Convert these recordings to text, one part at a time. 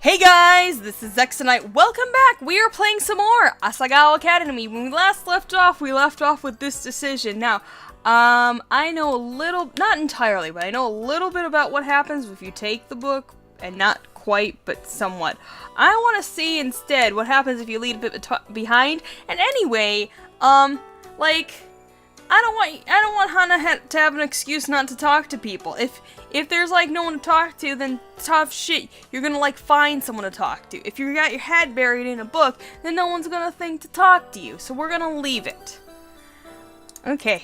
Hey guys, this is Zexonite. Welcome back! We are playing some more Asagao Academy. When we last left off with this decision. Now, I know a little, not entirely, but I know a little bit about what happens if you take the book, and not quite, but somewhat. I want to see instead what happens if you leave a bit behind. And anyway, I don't want Hana to have an excuse not to talk to people. If there's like no one to talk to, then tough shit, you're gonna like find someone to talk to. If you got your head buried in a book, then no one's gonna think to talk to you. So we're gonna leave it. Okay.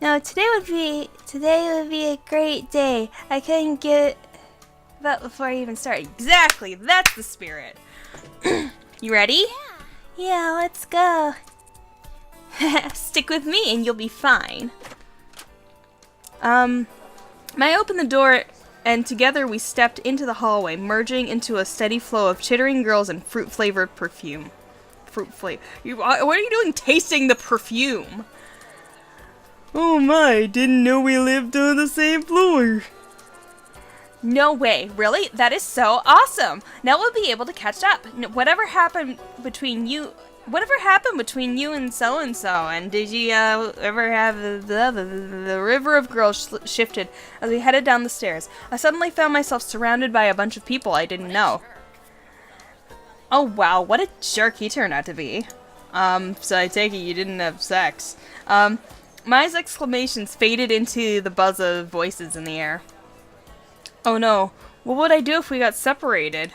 No, today would be a great day. I couldn't get that before I even started. Exactly, that's the spirit. You ready? Yeah, let's go. Stick with me and you'll be fine. I opened the door and together we stepped into the hallway, merging into a steady flow of chittering girls and fruit-flavored perfume. What are you doing tasting the perfume? Oh my, didn't know we lived on the same floor. No way, really? That is so awesome! Now we'll be able to catch up. Whatever happened between you and so-and-so, and did you ever have the river of girls shifted as we headed down the stairs. I suddenly found myself surrounded by a bunch of people I didn't know. Oh wow, what a jerk he turned out to be. So I take it you didn't have sex. My exclamations faded into the buzz of voices in the air. Oh no, what would I do if we got separated?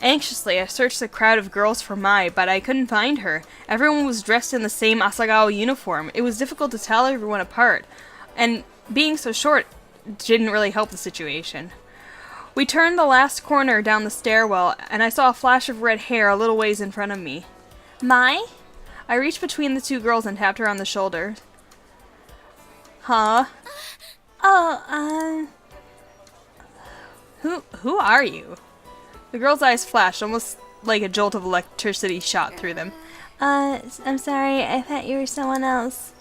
Anxiously, I searched the crowd of girls for Mai, but I couldn't find her. Everyone was dressed in the same Asagao uniform. It was difficult to tell everyone apart, and being so short didn't really help the situation. We turned the last corner down the stairwell, and I saw a flash of red hair a little ways in front of me. Mai? I reached between the two girls and tapped her on the shoulder. Huh? Oh, Who are you? The girl's eyes flashed, almost like a jolt of electricity shot through them. I'm sorry, I thought you were someone else.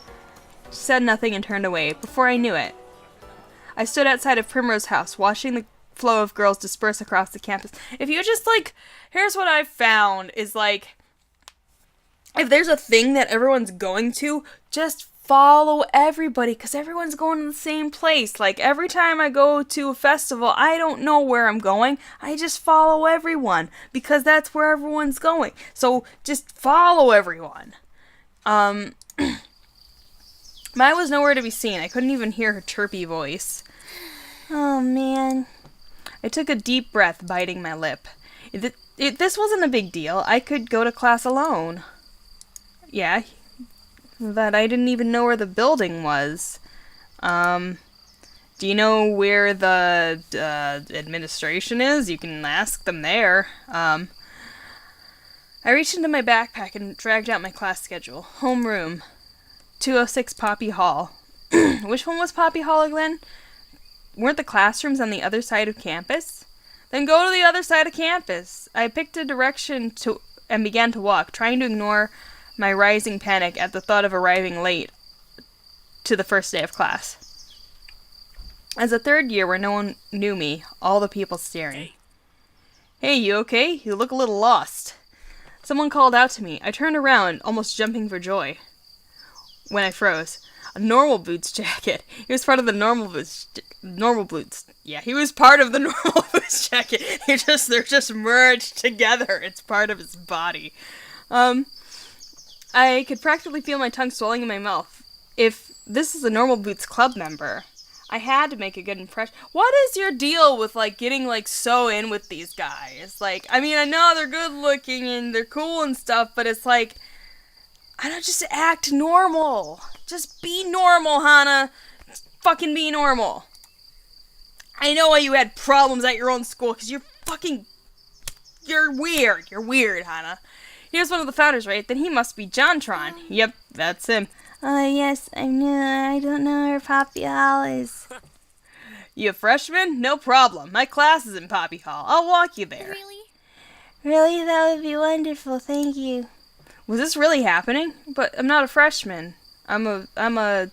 She said nothing and turned away. Before I knew it, I stood outside of Primrose House, watching the flow of girls disperse across the campus. If you just, here's what I've found, is, if there's a thing that everyone's going to, just follow everybody, because everyone's going to the same place. Like, every time I go to a festival, I don't know where I'm going. I just follow everyone, because that's where everyone's going. So, just follow everyone. Mai was nowhere to be seen. I couldn't even hear her chirpy voice. Oh, man. I took a deep breath, biting my lip. This wasn't a big deal. I could go to class alone. Yeah, that I didn't even know where the building was. Do you know where the administration is? You can ask them there. I reached into my backpack and dragged out my class schedule. Homeroom, 206 Poppy Hall. Which one was Poppy Hall again? Weren't the classrooms on the other side of campus? Then go to the other side of campus. I picked a direction and began to walk, trying to ignore my rising panic at the thought of arriving late to the first day of class. As a third year where no one knew me, all the people staring. Hey, you okay? You look a little lost. Someone called out to me. I turned around, almost jumping for joy, when I froze. A normal boots jacket. He was part of the normal boots. Yeah, he was part of the normal boots jacket. They're just merged together. It's part of his body. I could practically feel my tongue swelling in my mouth. If this is a Normal Boots Club member, I had to make a good impression. What is your deal with, getting, so in with these guys? I know they're good looking and they're cool and stuff, but it's I don't just act normal. Just be normal, Hana. Just fucking be normal. I know why you had problems at your own school, because you're weird. You're weird, Hana. He was one of the founders, right? Then he must be Jontron. Yep, that's him. Yes, I knew. I don't know where Poppy Hall is. You a freshman? No problem. My class is in Poppy Hall. I'll walk you there. Really? That would be wonderful. Thank you. Was this really happening? But I'm not a freshman. I'm a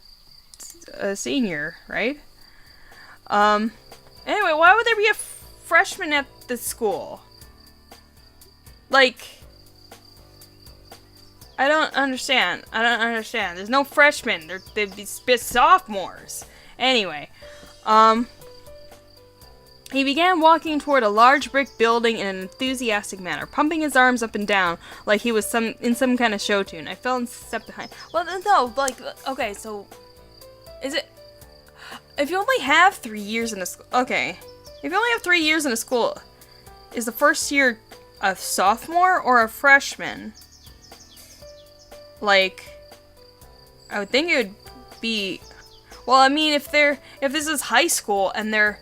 senior, right? Anyway, why would there be a freshman at this school? Like, I don't understand. There's no freshmen. They'd be sophomores. Anyway, he began walking toward a large brick building in an enthusiastic manner, pumping his arms up and down like he was in some kind of show tune. I fell and stepped behind. Well, no, like, okay, so, is it, if you only have 3 years in a school, okay, if you only have 3 years in a school, is the first year a sophomore or a freshman? Like, I would think it would be, well, I mean, if this is high school and they're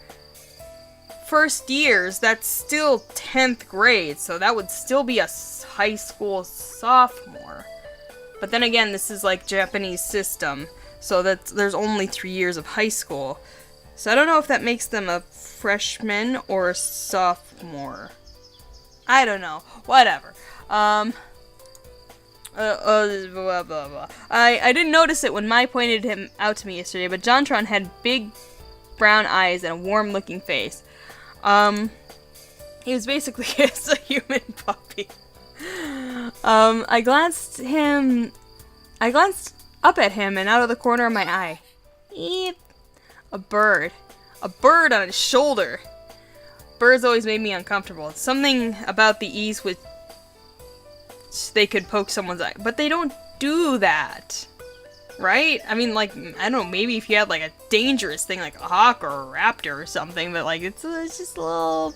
first years, that's still 10th grade, so that would still be a high school sophomore. But then again, this is like Japanese system, so that there's only 3 years of high school. So I don't know if that makes them a freshman or a sophomore. I don't know. Whatever. Blah, blah, blah. I didn't notice it when Mai pointed him out to me yesterday, but JonTron had big brown eyes and a warm-looking face. He was basically just a human puppy. I glanced up at him and out of the corner of my eye. Eep. A bird on his shoulder. Birds always made me uncomfortable. Something about the ease with they could poke someone's eye, but they don't do that, right? I mean, like, I don't know, maybe if you had like a dangerous thing like a hawk or a raptor or something, but like it's just a little,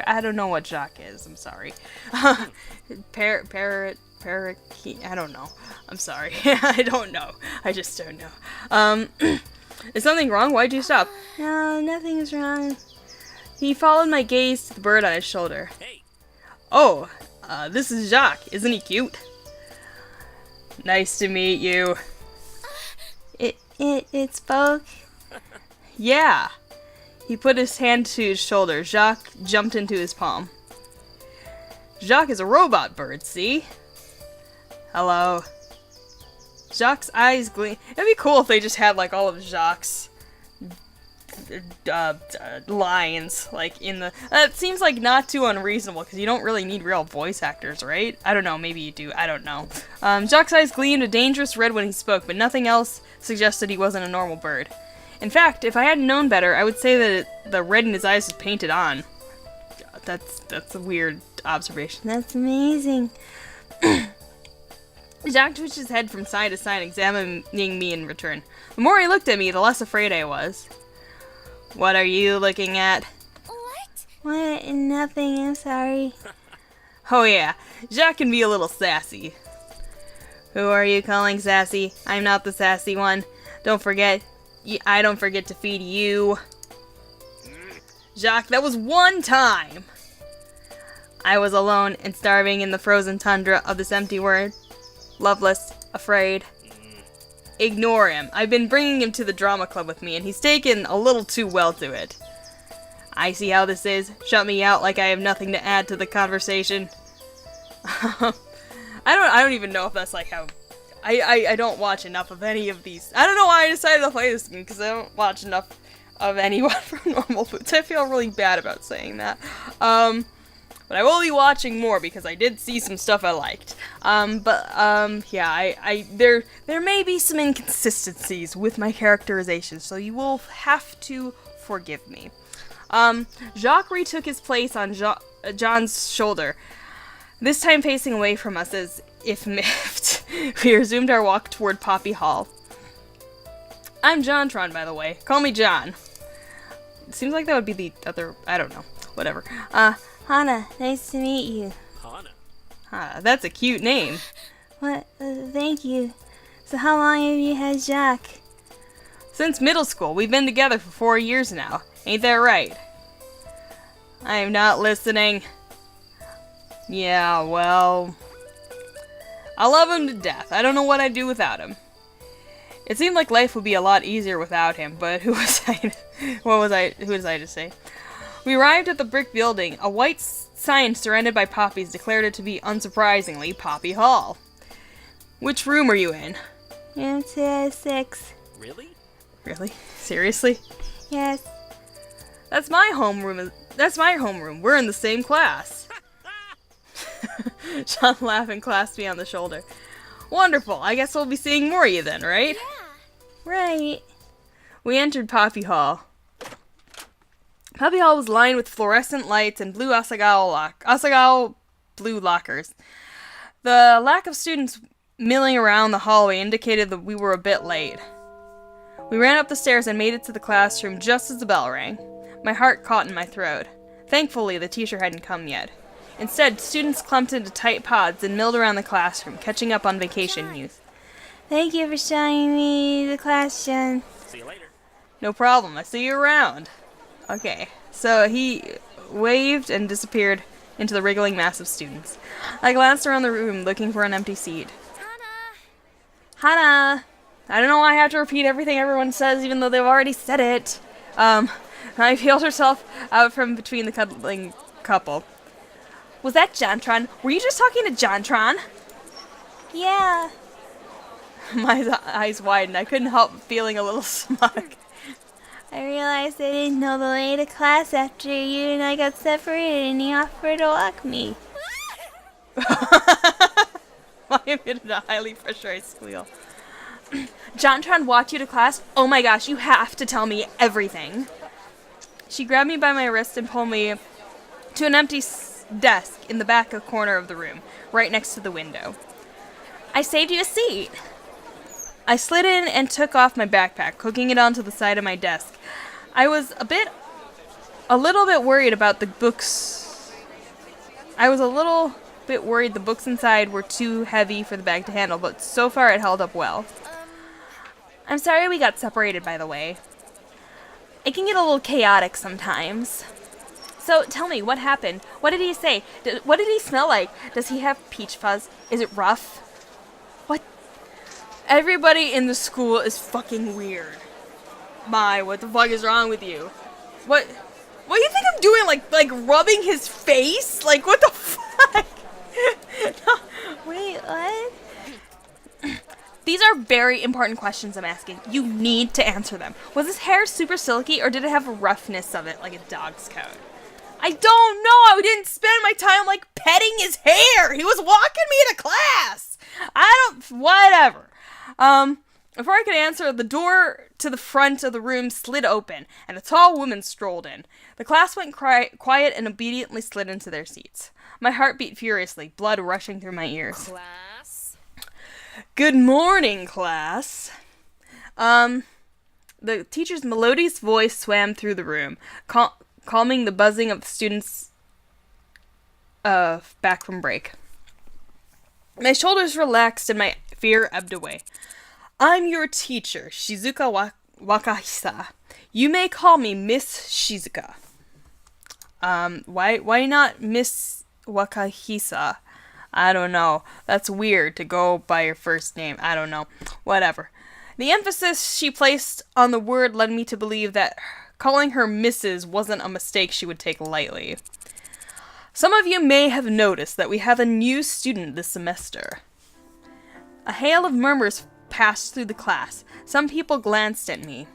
I don't know what Jacques is, I'm sorry. Parrot, I don't know. I'm sorry. I don't know. I just don't know. Is something wrong? Why'd you stop? No, nothing's wrong. He followed my gaze to the bird on his shoulder. Hey. Oh, this is Jacques. Isn't he cute? Nice to meet you. It's both. Yeah. He put his hand to his shoulder. Jacques jumped into his palm. Jacques is a robot bird, see? Hello. Jacques' eyes gleam. It'd be cool if they just had like all of Jacques' lines like in the. It seems like not too unreasonable because you don't really need real voice actors, right? I don't know. Maybe you do. I don't know. Jacques' eyes gleamed a dangerous red when he spoke, but nothing else suggested he wasn't a normal bird. In fact, if I hadn't known better, I would say that the red in his eyes was painted on. That's a weird observation. That's amazing. Jacques twitched his head from side to side, examining me in return. The more he looked at me, the less afraid I was. What are you looking at? What? Nothing, I'm sorry. Oh yeah, Jacques can be a little sassy. Who are you calling sassy? I'm not the sassy one. Don't forget, I don't forget to feed you. Jacques, that was one time! I was alone and starving in the frozen tundra of this empty world. Loveless, afraid. Ignore him. I've been bringing him to the drama club with me, and he's taken a little too well to it. I see how this is. Shut me out like I have nothing to add to the conversation. I don't even know if that's like how... I don't watch enough of any of these. I don't know why I decided to play this game, because I don't watch enough of anyone from Normal Foods. I feel really bad about saying that. But I will be watching more because I did see some stuff I liked. Yeah, there may be some inconsistencies with my characterization, so you will have to forgive me. Jacques retook his place on John's shoulder, this time facing away from us as if miffed. We resumed our walk toward Poppy Hall. I'm JonTron, by the way. Call me John. It seems like that would be the other... I don't know. Whatever. Hana, nice to meet you. Hana. That's a cute name. What? Thank you. So how long have you had Jacques? Since middle school. We've been together for 4 years now. Ain't that right? I am not listening. Yeah, well... I love him to death. I don't know what I'd do without him. It seemed like life would be a lot easier without him, but who was I to say? We arrived at the brick building. A white sign surrounded by poppies declared it to be, unsurprisingly, Poppy Hall. Which room are you in? Room 206. Really? Really? Seriously? Yes. That's my homeroom. We're in the same class. Sean laughed and clasped me on the shoulder. Wonderful. I guess we'll be seeing more of you then, right? Right. We entered Poppy Hall. Poppy Hall was lined with fluorescent lights and blue Asagao blue lockers. The lack of students milling around the hallway indicated that we were a bit late. We ran up the stairs and made it to the classroom just as the bell rang. My heart caught in my throat. Thankfully, the teacher hadn't come yet. Instead, students clumped into tight pods and milled around the classroom, catching up on vacation news. Thank you for showing me the class, Jen. See you later. No problem, I see you around. Okay, so he waved and disappeared into the wriggling mass of students. I glanced around the room looking for an empty seat. Hana! I don't know why I have to repeat everything everyone says even though they've already said it. I peeled herself out from between the cuddling couple. Was that Jontron? Were you just talking to Jontron? Yeah. My eyes widened. I couldn't help feeling a little smug. I realized I didn't know the way to class after you and I got separated and he offered to walk me. I emitted a highly pressurized squeal. Jontron walked you to class? Oh my gosh, you have to tell me everything. She grabbed me by my wrist and pulled me to an empty desk in the back corner of the room, right next to the window. I saved you a seat. I slid in and took off my backpack, hooking it onto the side of my desk. I was a little bit worried about the books. I was a little bit worried the books inside were too heavy for the bag to handle, but so far it held up well. I'm sorry we got separated, by the way. It can get a little chaotic sometimes. So, tell me, what happened? What did he say? What did he smell like? Does he have peach fuzz? Is it rough? What? Everybody in the school is fucking weird. What the fuck is wrong with you? What do you think I'm doing? Like rubbing his face? Like, what the fuck? No. Wait, what? These are very important questions I'm asking. You need to answer them. Was his hair super silky, or did it have a roughness of it, like a dog's coat? I don't know. I didn't spend my time, like, petting his hair. He was walking me to class. Whatever. Before I could answer, the door to the front of the room slid open, and a tall woman strolled in. The class went quiet and obediently slid into their seats. My heart beat furiously, blood rushing through my ears. Class? Good morning, class. The teacher's melodious voice swam through the room, calming the buzzing of the students back from break. My shoulders relaxed and my fear ebbed away. I'm your teacher, Shizuka Wakahisa. You may call me Miss Shizuka. Why not Miss Wakahisa? I don't know. That's weird to go by your first name. I don't know. Whatever. The emphasis she placed on the word led me to believe that calling her Mrs. wasn't a mistake she would take lightly. Some of you may have noticed that we have a new student this semester. A hail of murmurs passed through the class. Some people glanced at me.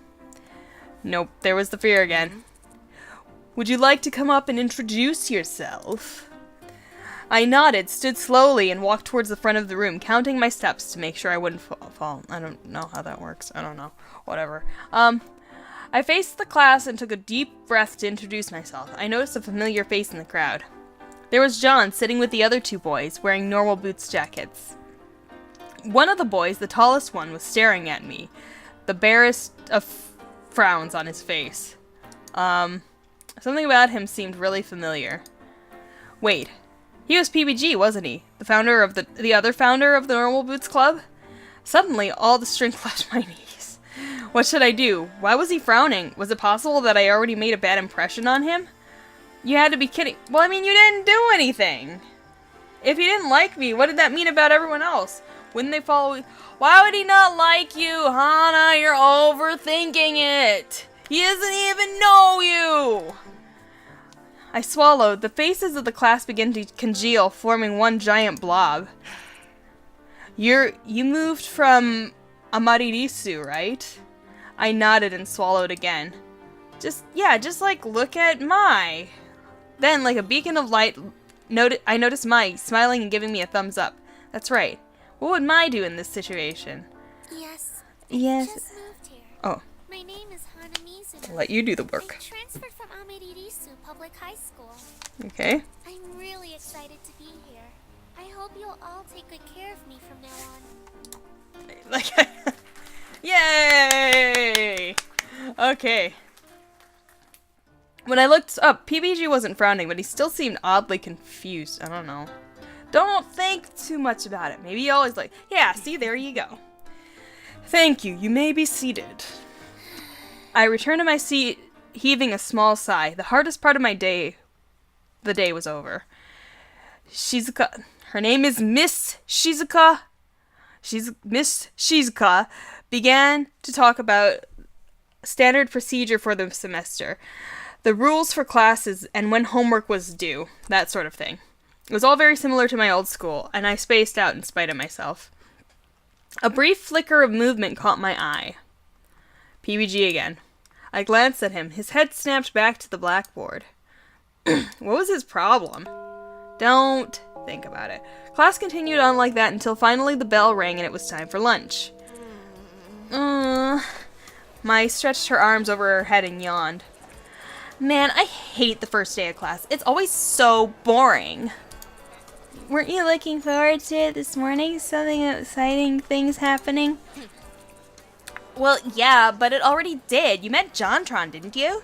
Nope, there was the fear again. Would you like to come up and introduce yourself? I nodded, stood slowly, and walked towards the front of the room, counting my steps to make sure I wouldn't fall. I don't know how that works. I don't know. Whatever. I faced the class and took a deep breath to introduce myself. I noticed a familiar face in the crowd. There was John, sitting with the other two boys, wearing normal boots jackets. One of the boys, the tallest one, was staring at me, the barest of frowns on his face. Something about him seemed really familiar. Wait. He was PBG, wasn't he? The other founder of the Normal Boots Club? Suddenly, all the strength left my knees. What should I do? Why was he frowning? Was it possible that I already made a bad impression on him? You had to be kidding. Well, I mean, you didn't do anything. If he didn't like me, what did that mean about everyone else? Wouldn't they follow? Why would he not like you, Hana? You're overthinking it. He doesn't even know you. I swallowed. The faces of the class began to congeal, forming one giant blob. You moved from Amaririsu, right? I nodded and swallowed again. Just like look at Mai. Then, like a beacon of light, I noticed Mai smiling and giving me a thumbs up. That's right. What would Mai do in this situation? Yes. Yes. I just moved here. Oh, My name is Hana Mizuno. I'll let you do the I work. transferred from Ameririsu Public High School. Okay. I'm really excited to be here. I hope you'll all take good care of me from now on. Like, yay! Okay. When I looked up, PBG wasn't frowning, but he still seemed oddly confused. I don't know. Don't think too much about it. Maybe he always like, yeah, see, there you go. Thank you. You may be seated. I returned to my seat, heaving a small sigh. The hardest part of the day was over. Shizuka, her name is Miss Shizuka. Miss Shizuka began to talk about standard procedure for the semester, the rules for classes, and when homework was due, that sort of thing. It was all very similar to my old school, and I spaced out in spite of myself. A brief flicker of movement caught my eye. PBG again. I glanced at him. His head snapped back to the blackboard. What was his problem? Don't think about it. Class continued on like that until finally the bell rang and it was time for lunch. Mai stretched her arms over her head and yawned. Man, I hate the first day of class. It's always so boring. Weren't you looking forward to it this morning? Something exciting things happening? Well, yeah, but it already did. You met JonTron, didn't you?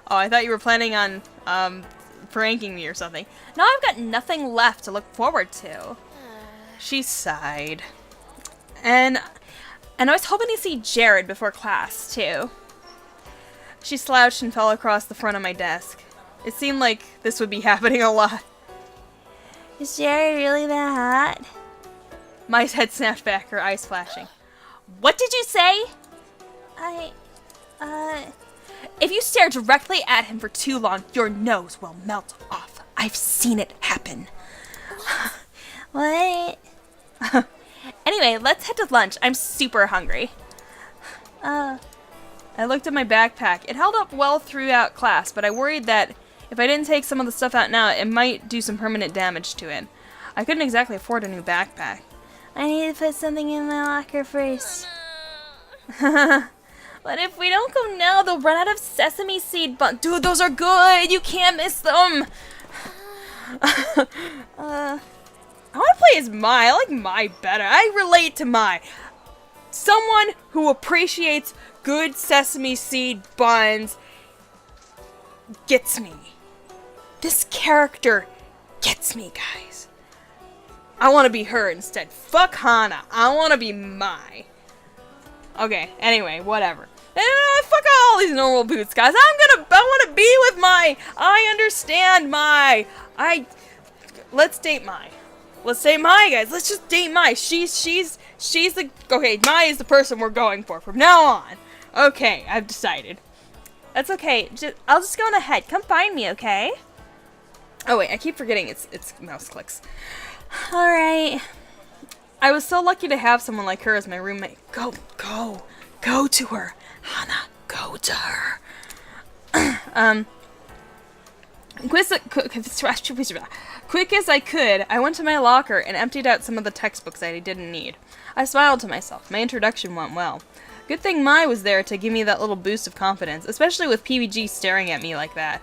Oh, I thought you were planning on, pranking me or something. Now I've got nothing left to look forward to. She sighed. And I was hoping to see Jared before class, too. She slouched and fell across the front of my desk. It seemed like this would be happening a lot. Is Jerry really that hot? Mai's head snapped back, her eyes flashing. What did you say? If you stare directly at him for too long, your nose will melt off. I've seen it happen. What? Anyway, let's head to lunch. I'm super hungry. I looked at my backpack. It held up well throughout class, but I worried that if I didn't take some of the stuff out now, it might do some permanent damage to it. I couldn't exactly afford a new backpack. I need to put something in my locker first. But if we don't go now, they'll run out of sesame seed buns. Dude, those are good! You can't miss them! I want to play as Mai. I like Mai better. I relate to Mai. Someone who appreciates good sesame seed buns gets me. This character gets me, guys. I want to be her instead. Fuck Hana. I want to be Mai. Okay, anyway, whatever. Fuck all these normal boots, guys. I want to be with Mai. I understand Mai. Let's date Mai. Let's date Mai, guys. Let's just date Mai. She's the, okay, Mai is the person we're going for from now on. Okay, I've decided. That's okay. I'll just go on ahead. Come find me, okay? Oh wait, I keep forgetting it's mouse clicks. Alright. I was so lucky to have someone like her as my roommate. Go to her. Hana, go to her. Quick as I could, I went to my locker and emptied out some of the textbooks that I didn't need. I smiled to myself. My introduction went well. Good thing Mai was there to give me that little boost of confidence, especially with PBG staring at me like that.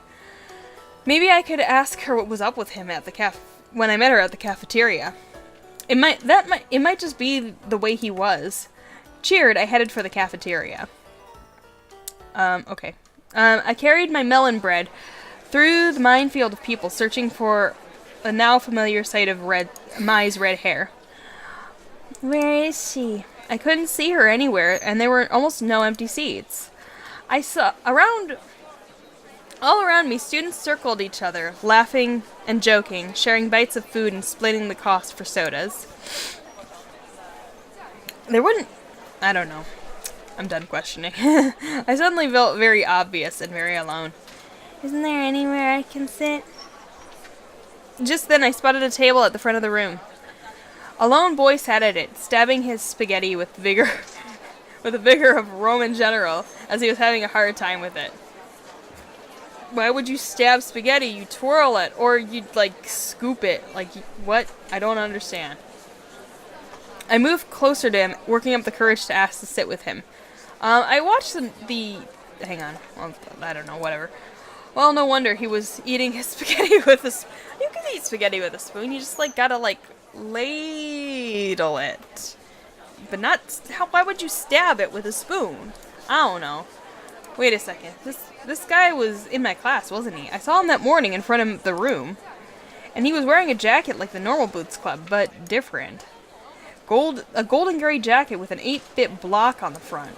Maybe I could ask her what was up with him at the when I met her at the cafeteria. It might just be the way he was. Cheered, I headed for the cafeteria. Okay. I carried my melon bread through the minefield of people searching for a now familiar sight of Mai's red hair. Where is she? I couldn't see her anywhere, and there were almost no empty seats. I saw all around me, students circled each other, laughing and joking, sharing bites of food and splitting the cost for sodas. I don't know. I'm done questioning. I suddenly felt very obvious and very alone. Isn't there anywhere I can sit? Just then I spotted a table at the front of the room. A lone boy sat at it, stabbing his spaghetti with vigor of a Roman general, as he was having a hard time with it. Why would you stab spaghetti? You twirl it, or you'd, like, scoop it. Like, what? I don't understand. I moved closer to him, working up the courage to ask to sit with him. I watched the hang on. Well, I don't know, whatever. Well, no wonder he was eating his spaghetti with a spoon. You can eat spaghetti with a spoon. You just, like, gotta, like, ladle it. But not... why would you stab it with a spoon? I don't know. Wait a second. This guy was in my class, wasn't he? I saw him that morning in front of the room. And he was wearing a jacket like the normal Boots Club, but different. A golden gray jacket with an 8-bit block on the front.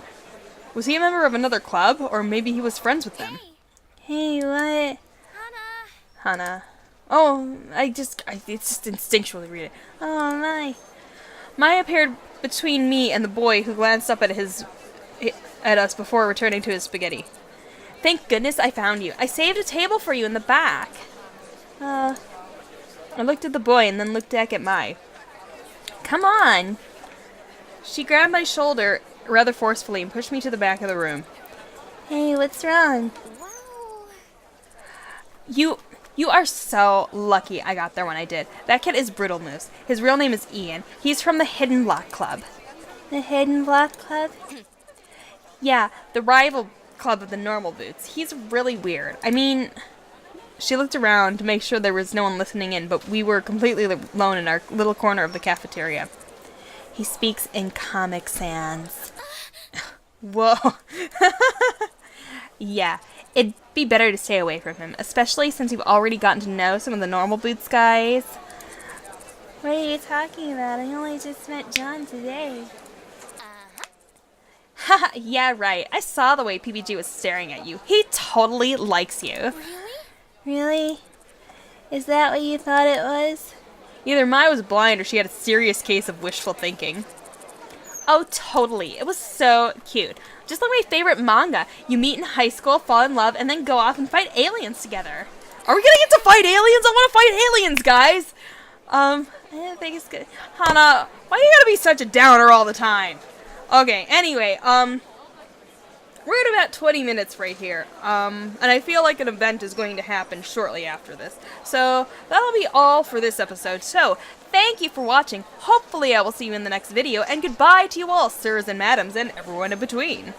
Was he a member of another club, or maybe he was friends with them? Hey, what? Hana. Oh, it's just instinctually read it. Oh, my. Maya appeared between me and the boy who glanced up at us before returning to his spaghetti. Thank goodness I found you. I saved a table for you in the back. I looked at the boy and then looked back at Mai. Come on. She grabbed my shoulder rather forcefully and pushed me to the back of the room. Hey, what's wrong? Wow. You are so lucky I got there when I did. That kid is Brittle Moose. His real name is Ian. He's from the Hidden Block Club. The Hidden Block Club? Yeah, the rival club of the normal Boots. He's really weird. I mean, she looked around to make sure there was no one listening in, but we were completely alone in our little corner of the cafeteria. He speaks in Comic Sans. Whoa. Yeah, it'd be better to stay away from him, especially since you've already gotten to know some of the normal Boots guys. What are you talking about? I only just met John today. Haha, yeah, right. I saw the way PPG was staring at you. He totally likes you. Really? Is that what you thought it was? Either Mai was blind or she had a serious case of wishful thinking. Oh, totally. It was so cute. Just like my favorite manga. You meet in high school, fall in love, and then go off and fight aliens together. Are we gonna get to fight aliens? I want to fight aliens, guys! I don't think it's good. Hana, why you gotta be such a downer all the time? Okay, anyway, we're at about 20 minutes right here, and I feel like an event is going to happen shortly after this. So, that'll be all for this episode. So, thank you for watching. Hopefully I will see you in the next video, and goodbye to you all, sirs and madams, and everyone in between.